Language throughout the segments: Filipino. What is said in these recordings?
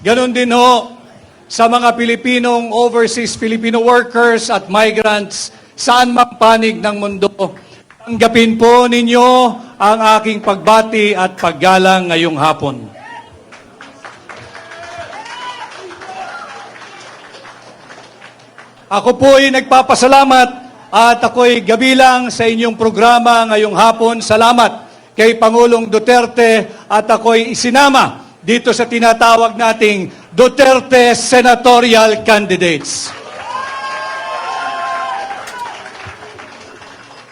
Ganon din ho sa mga Pilipinong overseas Filipino workers at migrants saan mang panig ng mundo. Tanggapin po ninyo ang aking pagbati at paggalang ngayong hapon. Ako po ay nagpapasalamat at ako'y gabilang sa inyong programa ngayong hapon. Salamat kay Pangulong Duterte at ako'y isinama dito sa tinatawag nating Duterte Senatorial Candidates.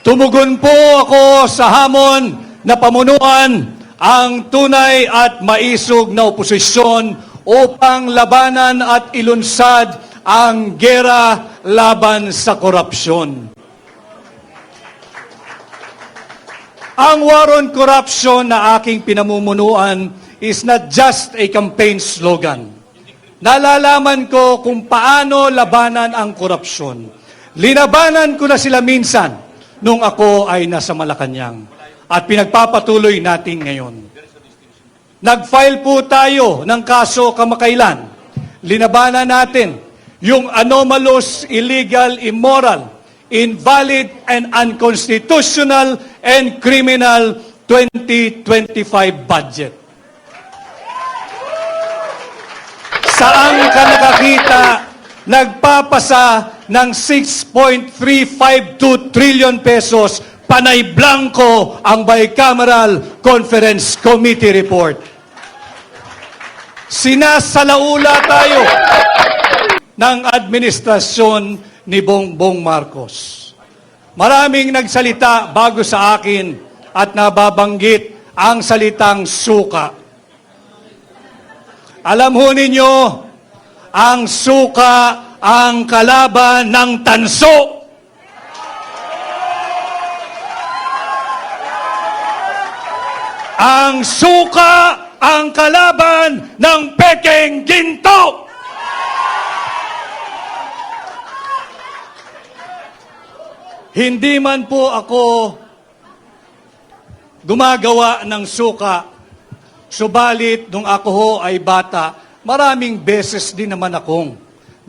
Tumugon po ako sa hamon na pamunuan ang tunay at maisog na oposisyon upang labanan at ilunsad ang gera laban sa korupsyon. Ang war on corruption na aking pinamumunuan is not just a campaign slogan. Nalalaman ko kung paano labanan ang korupsyon. Linabanan ko na sila minsan nung ako ay nasa Malacanang. At pinagpapatuloy natin ngayon. Nag-file po tayo ng kaso kamakailan. Linabanan natin yung anomalous, illegal, immoral, invalid, and unconstitutional and criminal 2025 budget. Saan ka nakakita nagpapasa ng 6.352 trillion pesos panay blanco ang Bicameral Conference Committee report? Sinasalaula tayo ng administrasyon ni Bongbong Marcos. Maraming nagsalita bago sa akin at nababanggit ang salitang suka. Alam ho ninyo, ang suka ang kalaban ng tanso. Ang suka ang kalaban ng pekeng ginto. Hindi man po ako gumagawa ng suka, subalit nung ako ho ay bata, maraming beses din naman akong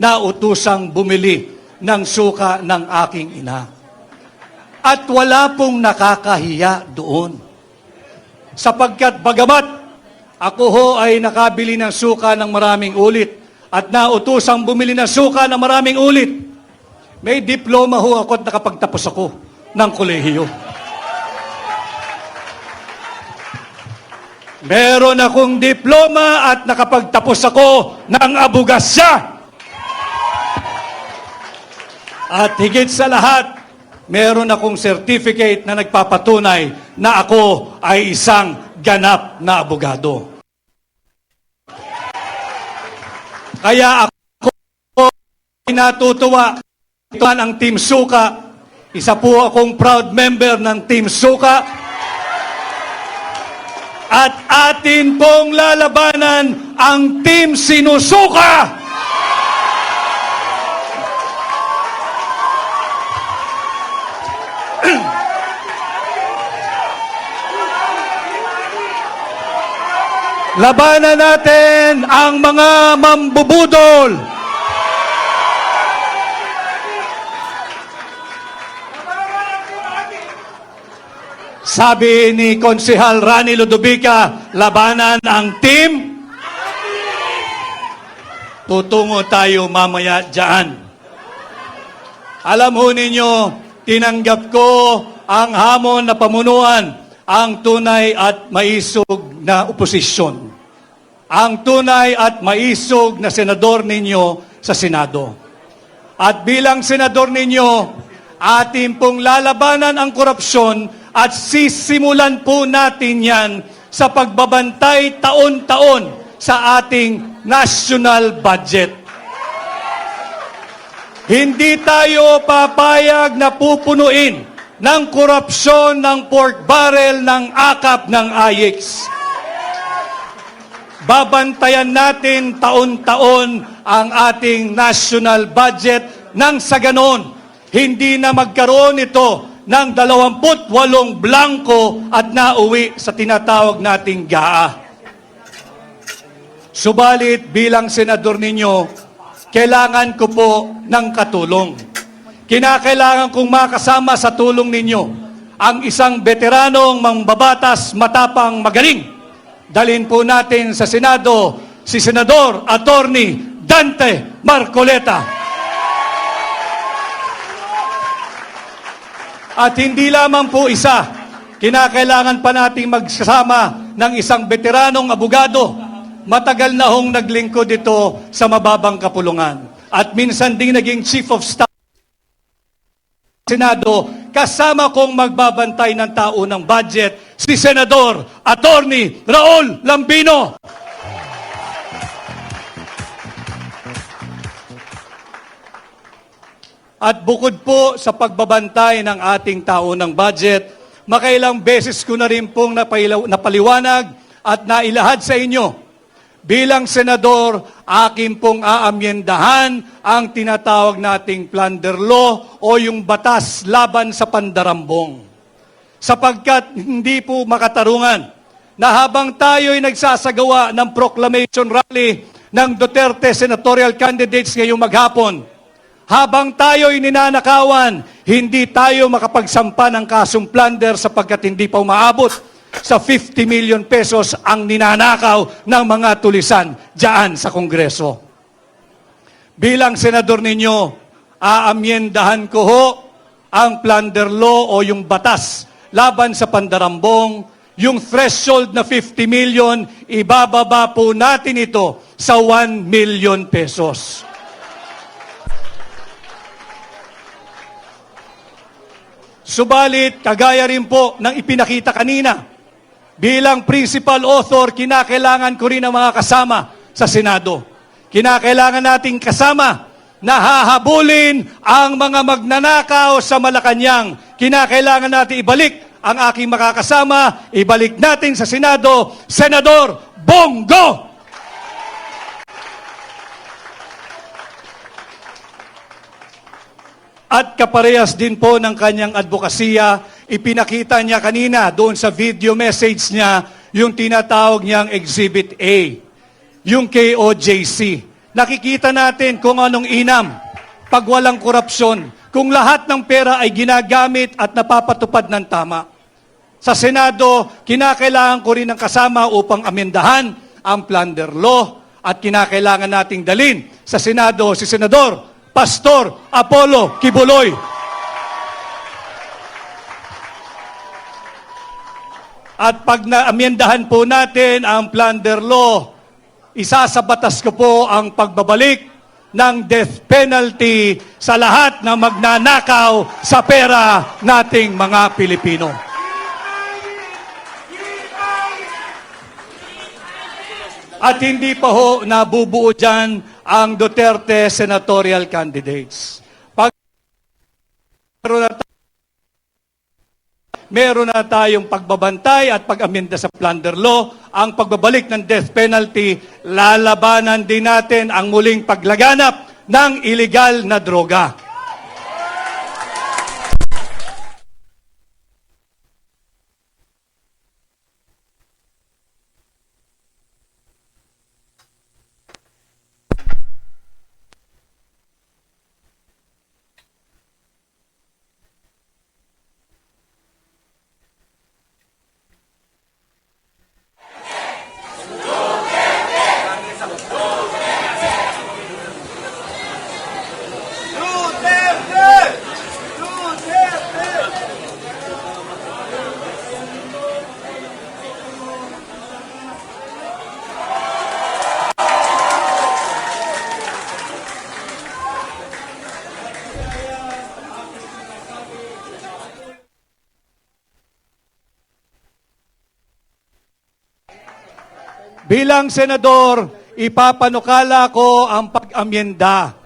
nautusang bumili ng suka ng aking ina. At wala pong nakakahiya doon. Sapagkat bagamat ako ho ay nakabili ng suka ng maraming ulit at nautusang bumili ng suka ng maraming ulit, may diploma ho ako at nakapagtapos ako ng kolehiyo. Meron akong diploma at nakapagtapos ako ng abogasya. At higit sa lahat, meron akong certificate na nagpapatunay na ako ay isang ganap na abogado. Kaya ako ay natutuwa. Ito ang Team Suka. Isa po akong proud member ng Team Suka. At atin pong lalabanan ang Team Sinusuka. Labanan natin ang mga mambubudol. Sabi ni Konsehal Rani Ludovica, labanan ang team. Tutungo tayo mamaya dyan. Alam ho ninyo, tinanggap ko ang hamon na pamunuan ang tunay at maisog na oposisyon. Ang tunay at maisog na senador ninyo sa Senado. At bilang senador ninyo, atin pong lalabanan ang korupsyon at sisimulan po natin yan sa pagbabantay taon-taon sa ating national budget. Hindi tayo papayag na pupunuin ng korupsyon ng pork barrel ng akap ng AIEX. Babantayan natin taon-taon ang ating national budget nang sa ganon, hindi na magkaroon ito ng 28 blanco at nauwi sa tinatawag nating GAA. Subalit bilang senador ninyo, kailangan ko po ng katulong. Kinakailangan kong makasama sa tulong ninyo ang isang veteranong mambabatas, matapang, magaling. Dalhin po natin sa Senado si Senador Attorney Dante Marcoleta. At hindi lamang po isa, kinakailangan pa nating magsasama ng isang veteranong abogado. Matagal na hong naglingkod ito sa mababang kapulungan. At minsan ding naging Chief of Staff Senado, kasama kong magbabantay ng taunang budget, si Senador Attorney Raul Lambino. At bukod po sa pagbabantay ng ating taunang budget, makailang beses ko na rin pong napaliwanag at nailahad sa inyo. Bilang senador, akin pong aamyendahan ang tinatawag nating plunder law o yung batas laban sa pandarambong. Sapagkat hindi po makatarungan na habang tayo'y nagsasagawa ng proclamation rally ng Duterte senatorial candidates ngayong maghapon, habang tayo'y ninanakawan, hindi tayo makapagsampa ng kasong plunder sapagkat hindi pa umaabot sa 50 million pesos ang ninanakaw ng mga tulisan diyan sa Kongreso. Bilang senador ninyo, aamyendahan ko ho ang plunder law o yung batas laban sa pandarambong. Yung threshold na 50 million, ibababa po natin ito sa 1 million pesos. Subalit, kagaya rin po ng ipinakita kanina, bilang principal author, kinakailangan ko rin ang mga kasama sa Senado. Kinakailangan nating kasama na hahabulin ang mga magnanakaw sa Malacanang. Kinakailangan natin ibalik ang aking makakasama, ibalik natin sa Senado, Senador Bongo! At kaparehas din po ng kanyang advokasya, ipinakita niya kanina doon sa video message niya yung tinatawag niyang Exhibit A, yung KOJC. Nakikita natin kung anong inam, pag walang korupsyon, kung lahat ng pera ay ginagamit at napapatupad ng tama. Sa Senado, kinakailangan ko rin ng kasama upang amendahan ang plunder law at kinakailangan nating dalin sa Senado si Senador Pastor Apollo Kibuloy. At pag naamyendahan po natin ang plunder law, isasabatas ko po ang pagbabalik ng death penalty sa lahat ng magnanakaw sa pera nating mga Pilipino. At hindi pa ho nabubuo dyan ang Duterte senatorial candidates. Pag meron na tayong pagbabantay at pag-amenda sa plunder law, ang pagbabalik ng death penalty, lalabanan din natin ang muling paglaganap ng illegal na droga. Bilang senador, ipapanukala ko ang pag-amyenda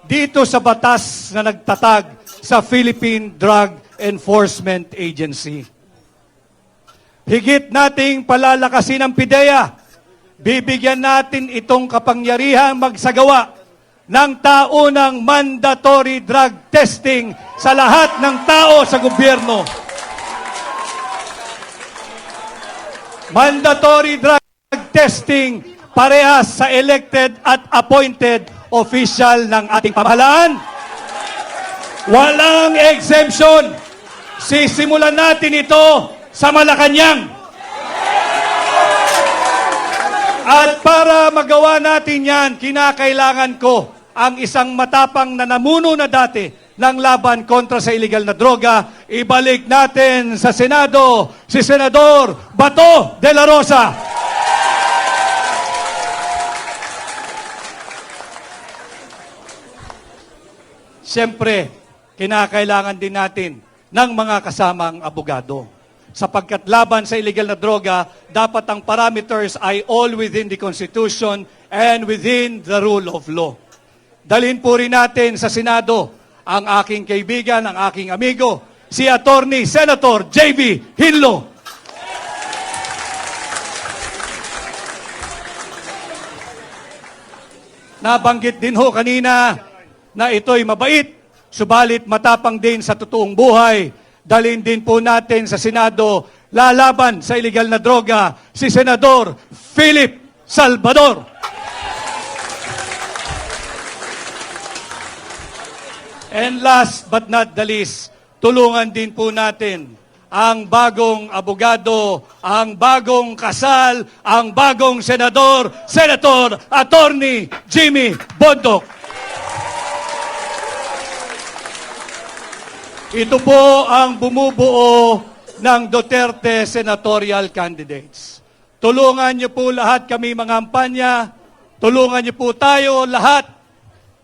dito sa batas na nagtatag sa Philippine Drug Enforcement Agency. Higit nating palalakasin ang PIDEA. Bibigyan natin itong kapangyarihang magsagawa ng taunang mandatory drug testing sa lahat ng tao sa gobyerno. Mandatory drug testing parehas sa elected at appointed official ng ating pamahalaan. Walang exemption. Sisimulan natin ito sa Malacanang. At para magawa natin yan, kinakailangan ko ang isang matapang na namuno na dati ng laban kontra sa illegal na droga. Ibalik natin sa Senado si Senador Bato de la Rosa. Siyempre, kinakailangan din natin ng mga kasamang abogado. Sapagkat laban sa illegal na droga, dapat ang parameters ay all within the Constitution and within the rule of law. Dalhin po rin natin sa Senado ang aking kaibigan, ang aking amigo, si Attorney Senator J.B. Hinlo. Nabanggit din ho kanina na ito'y mabait, subalit matapang din sa totoong buhay. Dalhin din po natin sa Senado, lalaban sa illegal na droga, si Senador Philip Salvador. And last but not the least, tulungan din po natin ang bagong abogado, ang bagong kasal, ang bagong senador, Senator Attorney Jimmy Bondoc. Ito po ang bumubuo ng Duterte senatorial candidates. Tulungan niyo po lahat kami mga kampanya, tulungan niyo po tayo lahat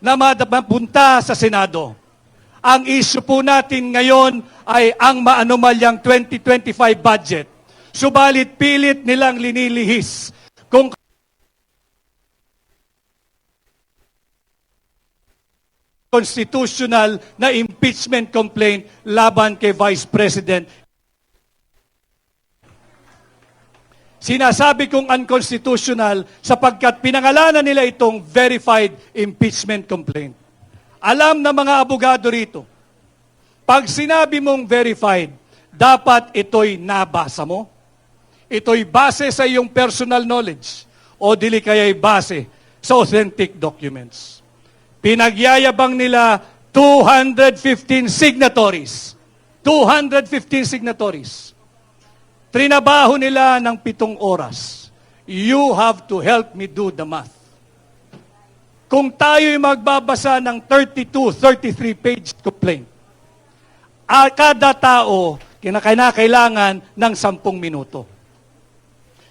na mapunta sa Senado. Ang issue po natin ngayon ay ang maanumalyang 2025 budget. Subalit pilit nilang linilihis kung constitutional na impeachment complaint laban kay Vice President. Sinasabi kong unconstitutional sapagkat pinangalanan nila itong verified impeachment complaint. Alam na mga abogado rito, pag sinabi mong verified, dapat ito'y nabasa mo. Ito'y base sa iyong personal knowledge o dili kaya'y base sa authentic documents. Pinagyayabang nila 215 signatories. 215 signatories. Trinabaho nila ng 7 oras. You have to help me do the math. Kung tayo'y magbabasa ng 33 page complaint, kada tao kinakailangan ng 10 minuto.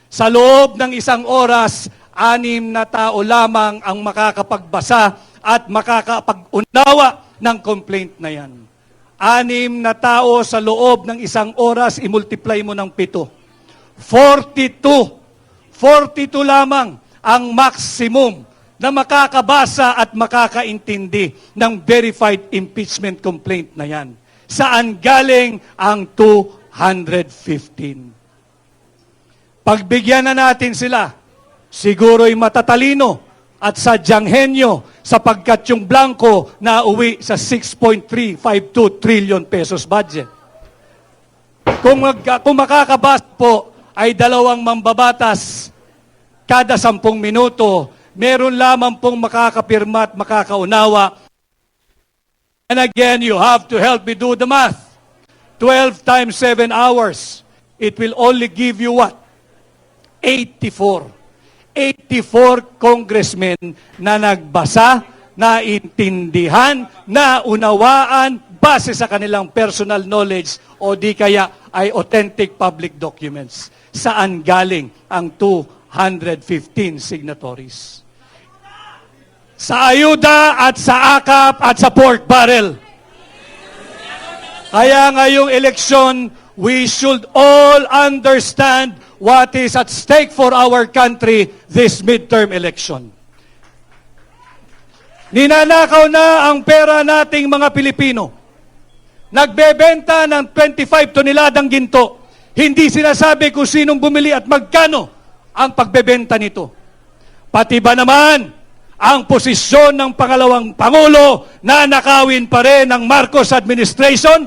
Sa loob ng 1 oras, 6 na tao lamang ang makakapagbasa at makakapag-unawa ng complaint na yan. 6 na tao sa loob ng 1 oras, i-multiply mo ng 7. 42 lamang ang maximum na makakabasa at makakaintindi ng verified impeachment complaint na yan. Saan galing ang 215? Pagbigyan na natin sila, siguro'y matatalino at sadyang henyo sapagkat yung blanco na uwi sa 6.352 trillion pesos budget. Kung makakabasa po ay 2 mambabatas kada 10 minuto, meron lamang pong makakapirma at makakaunawa. And again, you have to help me do the math. 12 times 7 hours. It will only give you what? 84 congressmen na nagbasa, naintindihan, naunawaan, base sa kanilang personal knowledge o di kaya ay authentic public documents. Saan galing ang 215 signatories? Sa ayuda at sa akap at sa pork barrel. Kaya ngayong eleksyon, we should all understand what is at stake for our country this midterm election. Ninanakaw na ang pera nating mga Pilipino. Nagbebenta ng 25 toneladang ginto. Hindi sinasabi kung sinong bumili at magkano ang pagbebenta nito. Pati ba naman ang posisyon ng pangalawang Pangulo na nakawin pa rin ng Marcos administration?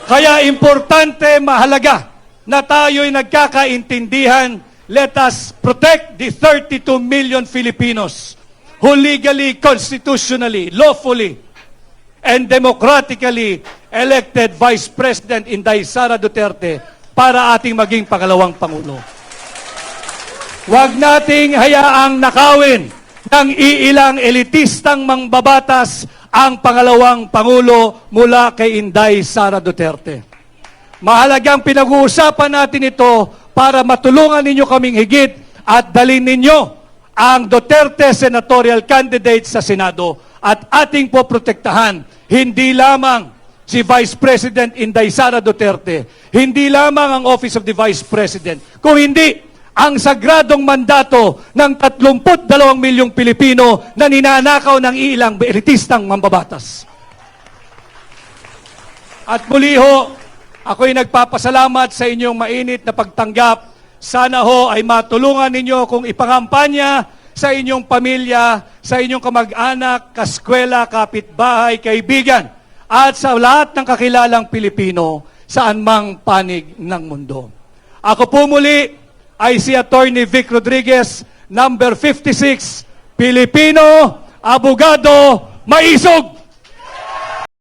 Kaya importante, mahalaga na tayo'y nagkakaintindihan let us protect the 32 million Filipinos who legally, constitutionally, lawfully, and democratically elected Vice President Inday Sara Duterte para ating maging pangalawang Pangulo. Huwag nating hayaang nakawin ng iilang elitistang mangbabatas ang pangalawang Pangulo mula kay Inday Sara Duterte. Mahalagang pinag-uusapan natin ito para matulungan ninyo kaming higit at dalhin ninyo ang Duterte senatorial candidate sa Senado at ating poprotektahan hindi lamang si Vice President Inday Sara Duterte, hindi lamang ang Office of the Vice President, kung hindi ang sagradong mandato ng 32 milyong Pilipino na ninanakaw ng ilang elitistang mambabatas. At muli ho, ako'y nagpapasalamat sa inyong mainit na pagtanggap. Sana ho ay matulungan ninyo kung ipangampanya sa inyong pamilya, sa inyong kamag-anak, kaskwela, kapitbahay, kaibigan, at sa lahat ng kakilalang Pilipino saan mang panig ng mundo. Ako po muli ay si Attorney Vic Rodriguez, number 56, Pilipino, abogado, maisog!